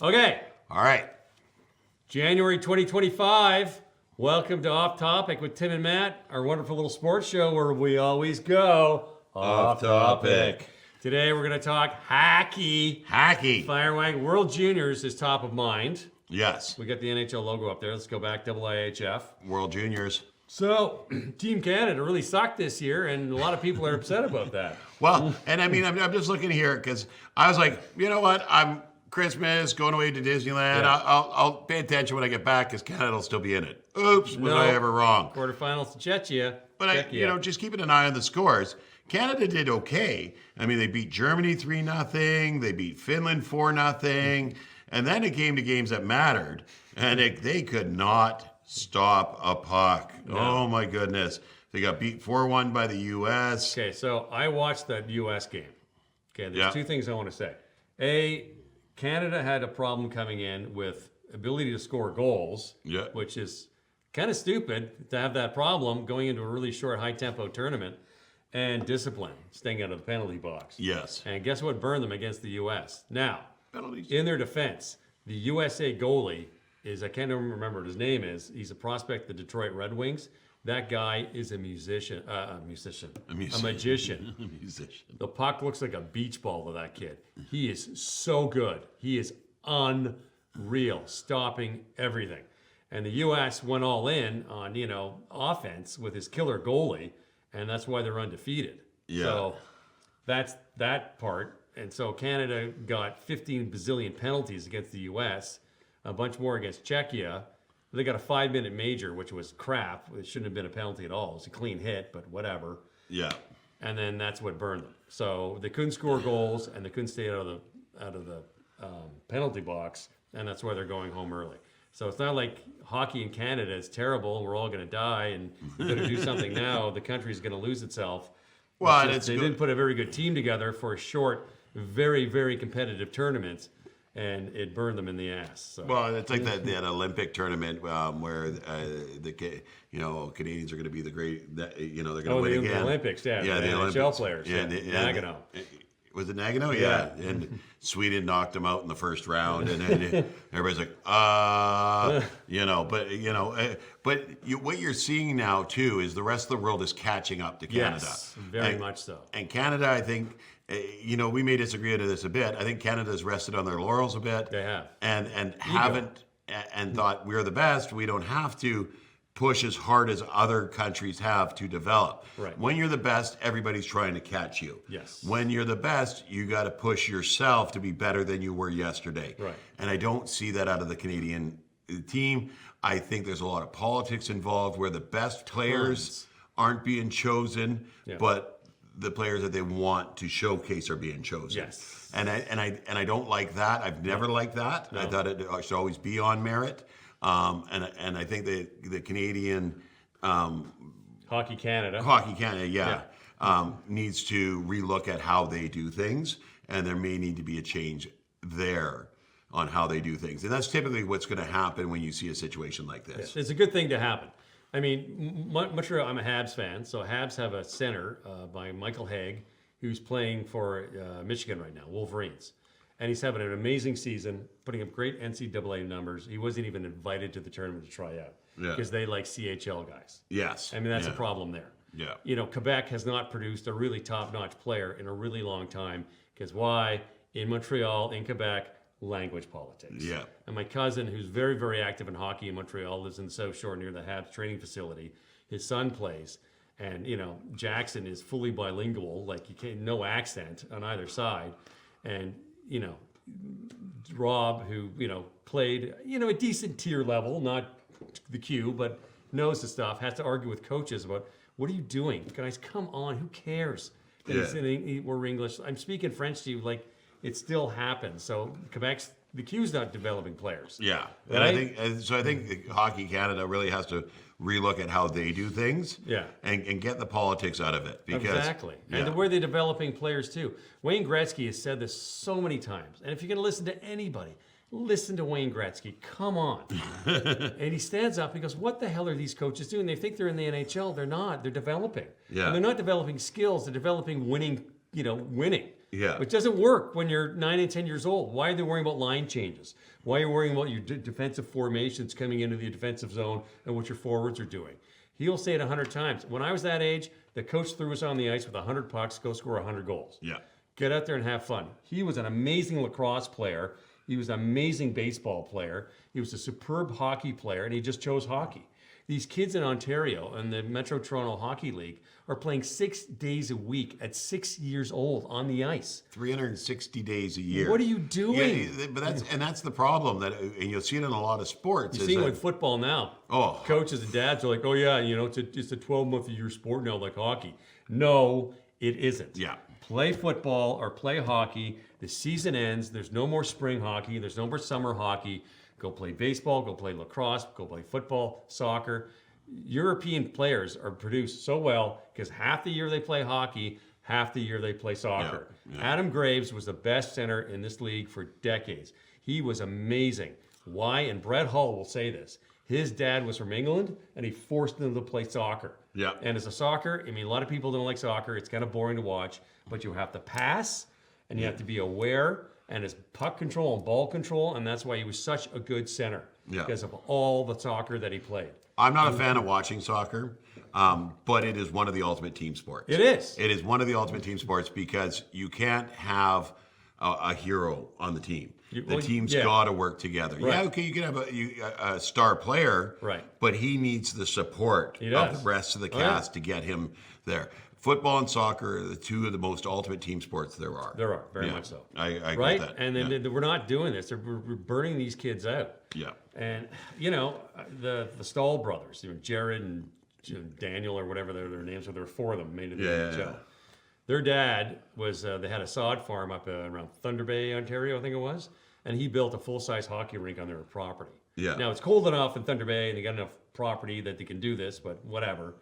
Okay, All right. January 2025. Welcome to Off Topic with Tim and Matt, our wonderful little sports show where we always go Off topic. Today we're going to talk hockey. Hockey. Firewag World Juniors is top of mind. Yes. We got the NHL logo up there. Let's go back, IIHF. World Juniors. So, Team Canada really sucked this year, and a lot of people are upset about that. Well, and I mean, I'm just looking here because I was like, you know what? I'm Christmas, going away to Disneyland. Yeah. I'll pay attention when I get back because Canada will still be in it. Oops, was I ever wrong? Quarterfinals to Czechia. But just keeping an eye on the scores. Canada did okay. I mean, they beat Germany 3-0. They beat Finland 4-0. And then it came to games that mattered. And they could not stop a puck. No. Oh, my goodness. They got beat 4-1 by the U.S. Okay, so I watched that U.S. game. Okay, there's Yeah. two things I want to say. A, Canada had a problem coming in with ability to score goals, Yeah. which is kind of stupid to have that problem going into a really short, high-tempo tournament, and discipline, staying out of the penalty box. Yes. And guess what burned them against the U.S.? Now, Penalties. in their defense, the USA goalie is, I can't even remember what his name is. He's a prospect of the Detroit Red Wings. That guy is a magician. A magician. A musician. The puck looks like a beach ball to that kid. He is so good. He is unreal, stopping everything. And the U.S. went all in on, offense with his killer goalie, and that's why they're undefeated. Yeah. So that's that part. And so Canada got 15 bazillion penalties against the U.S., a bunch more against Czechia. They got a 5-minute major, which was crap. It shouldn't have been a penalty at all. It was a clean hit, but whatever. Yeah. And then that's what burned them. So they couldn't score goals, and they couldn't stay out of the penalty box, and that's why they're going home early. So it's not like hockey in Canada is terrible. We're all going to die, and we're going to do something now. The country's going to lose itself. Well, They didn't put a very good team together for a short, very, very competitive tournament, and it burned them in the ass. So. Well, it's like that Olympic tournament where Canadians are going to be the great. They're going to win again. The Olympics, yeah. Yeah, the the NHL Olympics. players. Yeah, Nagano. Was it Nagano? Yeah. And Sweden knocked them out in the first round, and then everybody's like, but what you're seeing now too is the rest of the world is catching up to Canada. Yes, very much so. And Canada, I think, we may disagree on this a bit. I think Canada's rested on their laurels a bit. They have. And haven't thought we're the best. We don't have to push as hard as other countries have to develop. Right. When you're the best, everybody's trying to catch you. Yes. When you're the best, you got to push yourself to be better than you were yesterday. Right. And I don't see that out of the Canadian team. I think there's a lot of politics involved where the best players aren't being chosen, but the players that they want to showcase are being chosen. Yes. And I don't like that. I've never liked that. No. I thought it should always be on merit. And I think the Canadian Hockey Canada. needs to relook at how they do things, and there may need to be a change there on how they do things. And that's typically what's going to happen when you see a situation like this. It's a good thing to happen. I mean, Montreal, I'm a Habs fan, so Habs have a center by Michael Haig, who's playing for Michigan right now, Wolverines. And he's having an amazing season, putting up great NCAA numbers. He wasn't even invited to the tournament to try out because they like CHL guys. Yes. I mean, that's a problem there. Yeah. Quebec has not produced a really top-notch player in a really long time because why? In Montreal, in Quebec, language politics. Yeah. And my cousin, who's very, very active in hockey in Montreal, lives in the South Shore near the Habs training facility. His son plays. And, Jackson is fully bilingual, like no accent on either side. And, Rob, who, played, a decent tier level, not the Q, but knows the stuff, has to argue with coaches about, what are you doing? Guys, come on, who cares? And we're English. I'm speaking French to you, like, it still happens. So the Q's not developing players. Yeah. And I think Hockey Canada really has to relook at how they do things. Yeah. And get the politics out of it. Exactly. And the way they're developing players too. Wayne Gretzky has said this so many times. And if you're going to listen to anybody, listen to Wayne Gretzky. Come on. And he stands up and goes, what the hell are these coaches doing? They think they're in the NHL. They're not. They're developing. Yeah. And they're not developing skills. They're developing winning. Yeah. Which doesn't work when you're 9 and 10 years old. Why are they worrying about line changes? Why are you worrying about your defensive formations coming into the defensive zone and what your forwards are doing? He'll say it 100 times. When I was that age, the coach threw us on the ice with 100 pucks, go score 100 goals. Yeah. Get out there and have fun. He was an amazing lacrosse player. He was an amazing baseball player. He was a superb hockey player, and he just chose hockey. These kids in Ontario and the Metro Toronto Hockey League are playing 6 days a week at 6 years old on the ice. 360 days a year. What are you doing? Yeah, but that's the problem and you'll see it in a lot of sports. You see it with football now. Oh. Coaches and dads are like, oh yeah, it's a 12-month-a-year sport now, like hockey. No, it isn't. Yeah. Play football or play hockey. The season ends. There's no more spring hockey. There's no more summer hockey. Go play baseball. Go play lacrosse. Go play football, soccer. European players are produced so well because half the year they play hockey, half the year they play soccer. Yeah. Adam Graves was the best center in this league for decades. He was amazing. Why? And Brett Hull will say this. His dad was from England, and he forced him to play soccer. Yeah. And as a soccer, I mean, a lot of people don't like soccer. It's kind of boring to watch, but you have to pass, and you have to be aware, and his puck control and ball control, and that's why he was such a good center. Yeah. Because of all the soccer that he played. I'm not a fan of watching soccer, but it is one of the ultimate team sports. It is. It is one of the ultimate team sports because you can't have a hero on the team. The team's got to work together. Right. Yeah, okay, you can have a star player, Right. but he needs the support He of does. the rest of the Oh, yeah. cast to get him there. Football and soccer are the two of the most ultimate team sports there are. There are, very Yeah, much so. I agree right? with that. And then we're not doing this. We're burning these kids out. Yeah. And, the Stahl brothers, Jared and Daniel or whatever their names were, there were four of them made it in the NHL. Yeah. Their dad was, they had a sod farm up around Thunder Bay, Ontario, I think it was. And he built a full-size hockey rink on their property. Yeah. Now, it's cold enough in Thunder Bay, and they got enough property that they can do this, but whatever.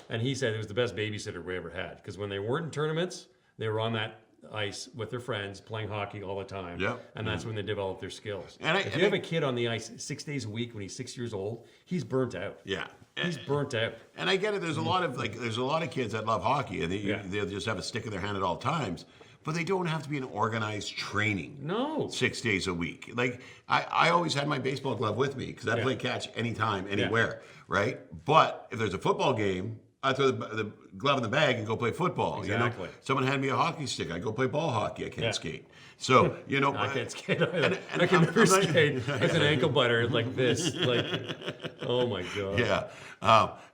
And he said it was the best babysitter we ever had. Because when they weren't in tournaments, they were on that ice with their friends playing hockey all the time. Yeah. And that's when they develop their skills. And if you have a kid on the ice 6 days a week when he's 6 years old, he's burnt out. Yeah. He's burnt out. And I get it. There's a lot of kids that love hockey, and Yeah. they'll just have a stick in their hand at all times. But they don't have to be in organized training. No. 6 days a week. Like I always had my baseball glove with me because I play catch anytime, anywhere, right? But if there's a football game, I throw the glove in the bag and go play football. Exactly. Someone handed me a hockey stick. I go play ball hockey. I can't skate. So I can't skate either. and I can never I'm like- skate. It's an ankle biter like this. Like, oh my God. Yeah,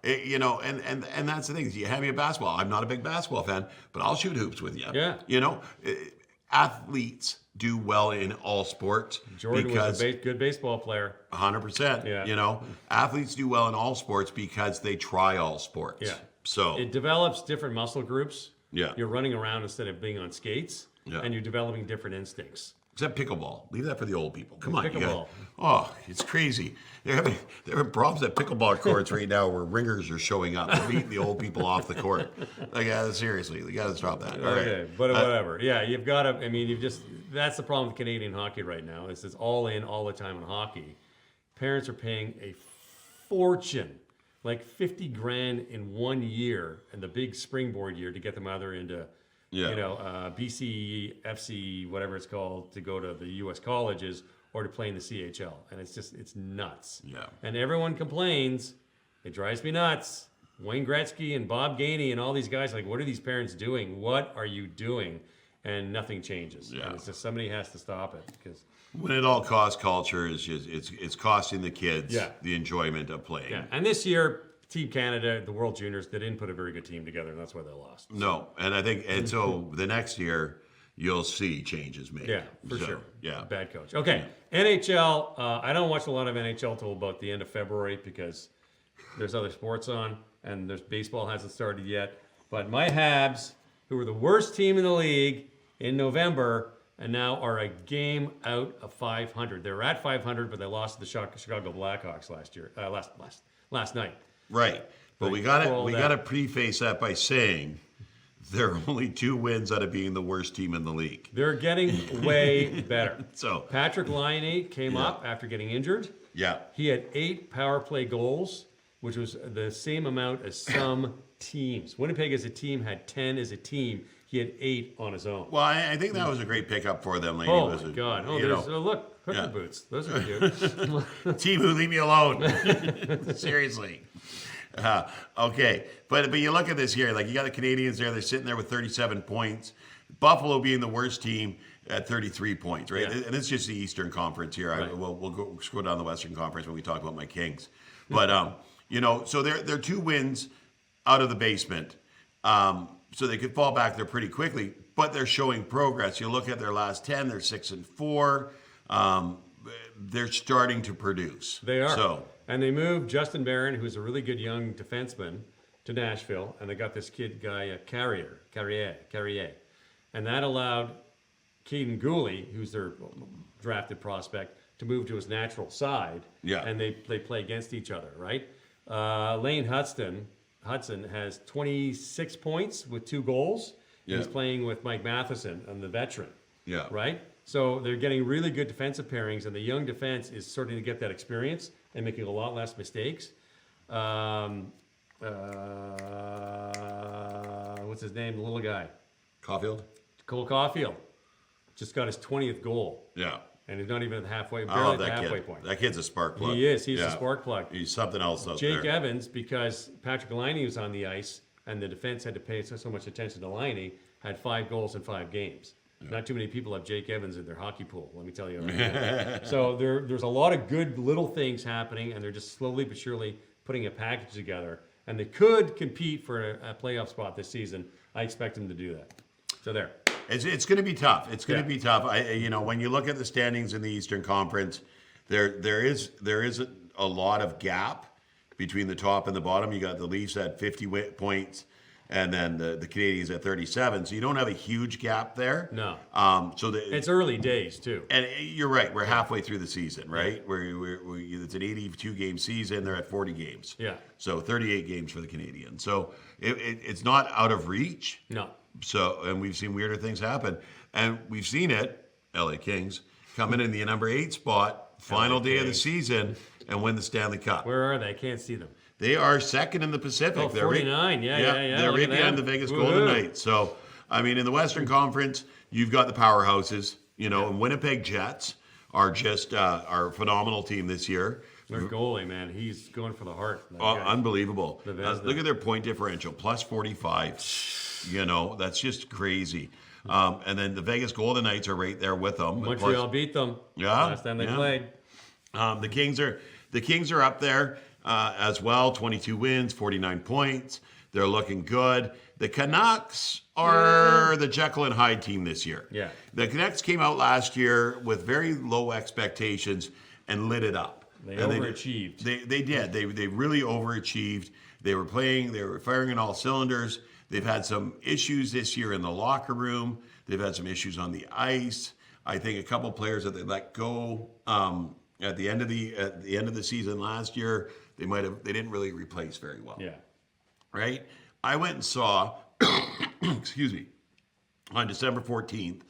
and that's the thing. You hand me a basketball. I'm not a big basketball fan, but I'll shoot hoops with you. Yeah. Athletes do well in all sports Jordan because was a good baseball player. 100%. Yeah. Athletes do well in all sports because they try all sports. Yeah. So It develops different muscle groups. Yeah. You're running around instead of being on skates. Yeah. And you're developing different instincts. except pickleball. Leave that for the old people. Come on, you Pickleball. guys. Oh, it's crazy. They're having problems at pickleball courts right now where ringers are showing up. They're beating the old people off the court. Like, seriously, you got to stop that. All Okay, right. but whatever. Yeah, you've got to. I mean, that's the problem with Canadian hockey right now. Is it's all in all the time in hockey. Parents are paying a fortune, like 50 grand in 1 year, and the big springboard year to get them either into, BC, FC, whatever it's called, to go to the U.S. colleges or to play in the CHL, and it's nuts. Yeah. And everyone complains. It drives me nuts. Wayne Gretzky and Bob Gainey and all these guys, like, what are these parents doing? What are you doing? And nothing changes. Yeah. And it's just somebody has to stop it because. When it all costs culture is just it's costing the kids Yeah. the enjoyment of playing. Yeah. And this year, Team Canada, the World Juniors, they didn't put a very good team together, and that's why they lost. No, and I think so the next year you'll see changes made. Yeah, for So, sure. Yeah. Bad coach. Okay, NHL. I don't watch a lot of NHL till about the end of February because there's other sports on, and there's baseball hasn't started yet. But my Habs, who were the worst team in the league in November, and now are a game out of 500. They were at 500, but they lost to the Chicago Blackhawks last night. Right. But we Like, got all we that. got to preface that by saying they're only 2 wins out of being the worst team in the league. They're getting way better. So Patrick Laine came Yeah. up after getting injured. yeah. He had 8 power play goals. which was the same amount as some teams. Winnipeg as a team had 10 as a team. He had 8 on his own. Well, I think that was a great pickup for them, Lady. Oh, was my a, God. Oh, you there's, know, look, hooker yeah. boots. Those are cute. Team who leave me alone. Seriously. Okay, but you look at this here. Like, you got the Canadians there. They're sitting there with 37 points. Buffalo being the worst team at 33 points, right? Yeah. And it's just the Eastern Conference here. Right. We'll go down the Western Conference when we talk about my Kings. But you know, so they're 2 wins out of the basement. So they could fall back there pretty quickly, but they're showing progress. You look at their last 10; they're 6-4. They're starting to produce. They are. So. And they moved Justin Barron, who's a really good young defenseman, to Nashville, and they got this kid guy, Carrier. And that allowed Keaton Gooley, who's their drafted prospect, to move to his natural side. Yeah. And they play against each other, right? Lane Hudson has 26 points with 2 goals. Yeah. He's playing with Mike Matheson, and the veteran. Yeah. Right? So they're getting really good defensive pairings, and the young defense is starting to get that experience and making a lot less mistakes. What's his name? The little guy. Caulfield? Cole Caulfield just got his 20th goal, Yeah. and he's not even at the halfway, I barely love at the that halfway kid. point. That kid's a spark plug. He is. He's Yeah. a spark plug. He's something else out Jake there. Evans, because Patrick Laine was on the ice and the defense had to pay so much attention to Laine, had 5 goals in 5 games. Not too many people have Jake Evans in their hockey pool, let me tell you. So there's a lot of good little things happening, and they're just slowly but surely putting a package together. And they could compete for a playoff spot this season. I expect them to do that. So there. It's going to be tough. It's going Yeah. to be tough. You know, when you look at the standings in the Eastern Conference, there is a lot of gap between the top and the bottom. You got the Leafs at 50 points, and then the Canadians at 37. So you don't have a huge gap there. No. It's It's early days, too. and you're right. We're halfway through the season, right? It's an 82 game season. They're at 40 games. Yeah. So 38 games for the Canadians. So it's not out of reach. No. So, and we've seen weirder things happen. And we've seen it, LA Kings, come in the number 8 spot, final day of the Kings. season, and win the Stanley Cup. Where are they? I can't see them. They are second in the Pacific. Oh, 49. Yeah. They're Look right at behind the them. Vegas Woohoo. Golden Knights. So, I mean, in the Western Conference, you've got the powerhouses, you know, and Winnipeg Jets are just are a phenomenal team this year. Their goalie, man, he's going for the heart. that Oh, guy. unbelievable. Vezina. Look at their point differential, plus 45. You know, that's just crazy. And then the Vegas Golden Knights are right there with them. Montreal beat them last time they played. The Kings are up there as well. 22 wins, 49 points. They're looking good. The Canucks are the Jekyll and Hyde team this year. Yeah. The Canucks came out last year with very low expectations and lit it up. They And overachieved. They did. They really overachieved. They were firing on all cylinders. They've had some issues this year in the locker room. They've had some issues on the ice. I think a couple players that they let go at the end of the season last year, they didn't really replace very well. Yeah. Right? I went and saw, excuse me, on December 14th,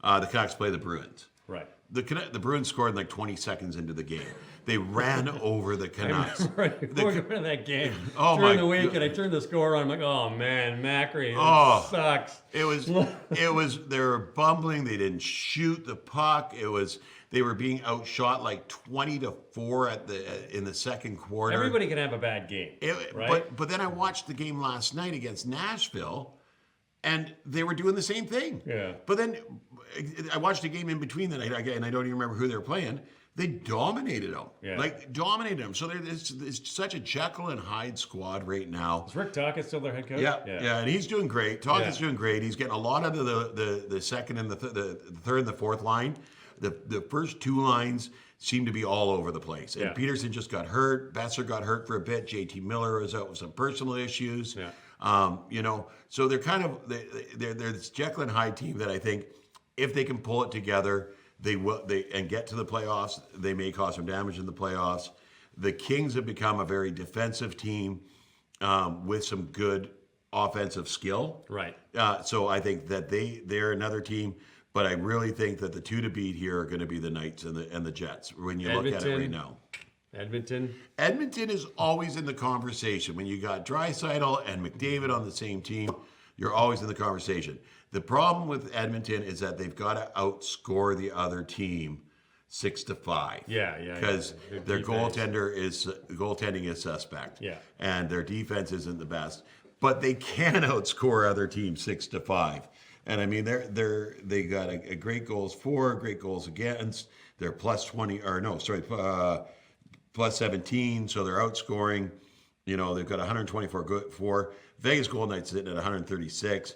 the Canucks play the Bruins. Right. The Bruins scored in like 20 seconds into the game. They ran over the Canucks. Right. We're going to that game Oh, during my the week, God. and I turned the score on. I'm like, oh man, Macri, Oh. sucks. It was they were bumbling. They didn't shoot the puck. They were being outshot like 20-4 in the second quarter. Everybody can have a bad game, right? But then I watched the game last night against Nashville, and they were doing the same thing. Yeah. But then I watched a game in between the night, and I don't even remember who they were playing. They dominated them. Yeah. Like, dominated them. So it's such a Jekyll and Hyde squad right now. Is Rick Tocchet still their head coach? Yeah, and he's doing great. Tocchet's Yeah. doing great. He's getting a lot out of the second and the third and the fourth line. The first 2 lines seem to be all over the place. And Yeah. Peterson just got hurt. Besser got hurt for a bit. JT Miller was out with some personal issues. Yeah. You know, so they're kind of they're this Jekyll and Hyde team that I think if they can pull it together, they get to the playoffs. They may cause some damage in the playoffs. The Kings have become a very defensive team with some good offensive skill. Right. So I think that they're another team, but I really think that the 2 to beat here are going to be the Knights and the Jets when you look at it right now. Edmonton. Edmonton is always in the conversation. When you got Draisaitl and McDavid on the same team, you're always in the conversation. The problem with Edmonton is that they've got to outscore the other team 6-5. Yeah. Because their defense. goaltending is suspect. Yeah. And their defense isn't the best, but they can outscore other teams 6-5. And I mean, they got a great goals for, great goals against. They're plus 20, or no, sorry, plus 17. So they're outscoring. You know, they've got 124 for. Vegas Golden Knights sitting at 136.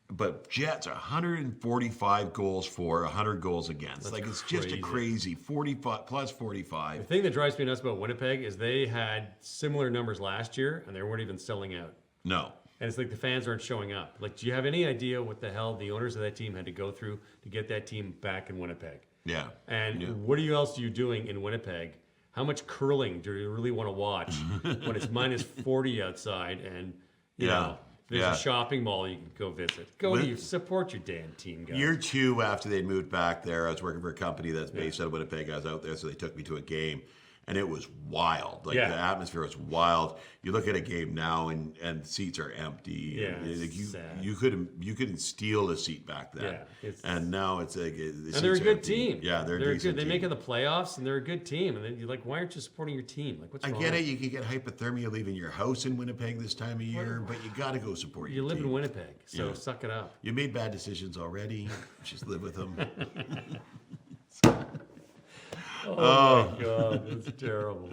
But Jets are 145 goals for, 100 goals against. That's like, it's just a crazy 45 plus 45. The thing that drives me nuts about Winnipeg is they had similar numbers last year, and they weren't even selling out. No. And it's like the fans aren't showing up. Like, do you have any idea what the hell the owners of that team had to go through to get that team back in Winnipeg? Yeah. And what else are you doing in Winnipeg? How much curling do you really want to watch when it's minus 40 outside and, you know, there's a shopping mall you can go visit? Support your damn team, guys. Year 2 after they moved back there, I was working for a company that's based out of Winnipeg. I was out there, so they took me to a game, and it was wild. Like, the atmosphere was wild. You look at a game now, and seats are empty. Yeah, and you couldn't steal a seat back then. Yeah, and now it's like and they're a good team. Yeah, they're a good. decent They team. make it the playoffs, and they're a good team. And then you're like, why aren't you supporting your team? Like, what's I wrong? get it. You can get hypothermia leaving your house in Winnipeg this time of year, but you got to go support your You live team. in Winnipeg, so suck it up. You made bad decisions already. Just live with them. Oh my God, that's terrible.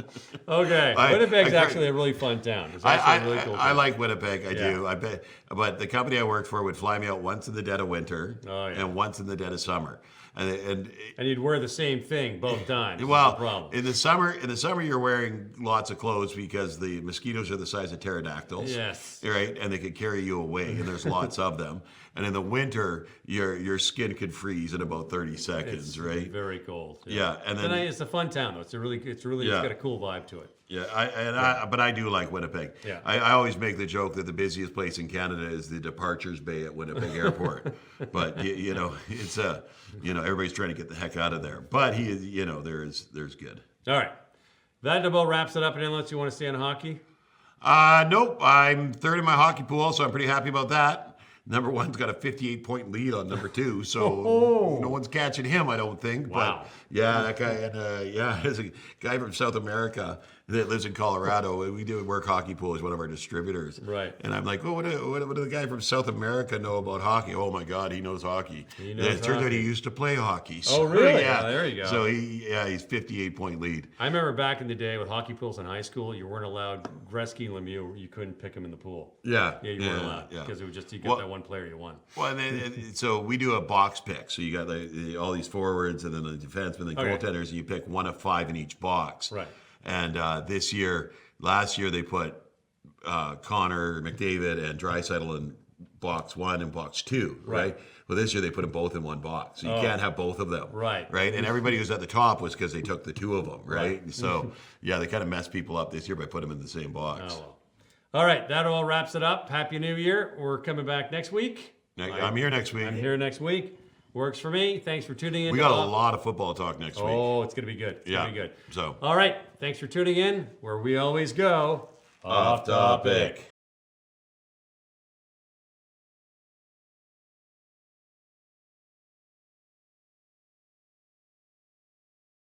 Okay, Winnipeg's actually a really fun town. It's actually a really cool I town. like Winnipeg. I do. I bet, but the company I worked for would fly me out once in the dead of winter and once in the dead of summer, and you'd wear the same thing both times. well, That's the problem. in the summer you're wearing lots of clothes because the mosquitoes are the size of pterodactyls. Yes. Right, and they could carry you away, and there's lots of them. And in the winter, your skin could freeze in about 30 seconds. It's right. very cold. Yeah, and then it's a fun town though. It's got a cool vibe to it. Yeah, but I do like Winnipeg. Yeah. I always make the joke that the busiest place in Canada is the departures bay at Winnipeg Airport. But you know, it's everybody's trying to get the heck out of there. But there's good. All right, that about wraps it up. And unless you want to stay on hockey, Nope. I'm third in my hockey pool, so I'm pretty happy about that. Number 1's got a 58-point lead on number 2, so no one's catching him, I don't think. Wow. But yeah, that guy, and there's a guy from South America that lives in Colorado. We do work hockey pool. He's one of our distributors. Right. And I'm like, well, what do the guy from South America know about hockey? Oh my God, he knows hockey. He knows it turns out hockey. he used to play hockey. Oh, So, really? Yeah. Oh, there you go. So he's 58-point lead. I remember back in the day with hockey pools in high school, you weren't allowed Gretzky and Lemieux. You couldn't pick them in the pool. Yeah. Yeah, you weren't allowed because it was just you got that one player you won. Well, so we do a box pick. So you got all these forwards and then the defensemen, the goaltenders, and you pick one of 5 in each box. Right. And last year they put Connor McDavid and Draisaitl in box 1 and box 2, right? Well, this year they put them both in one box. So you can't have both of them. Right. Right. And everybody who's at the top was because they took the 2 of them, right? So, they kind of messed people up this year by putting them in the same box. Oh, well. All right, that all wraps it up. Happy New Year. We're coming back next week. I'm here next week. I'm here next week. Works for me. Thanks for tuning in. We got a lot of football talk next week. Oh, it's going to be good. It's going to be good. So. All right. Thanks for tuning in. Where we always go. Off topic.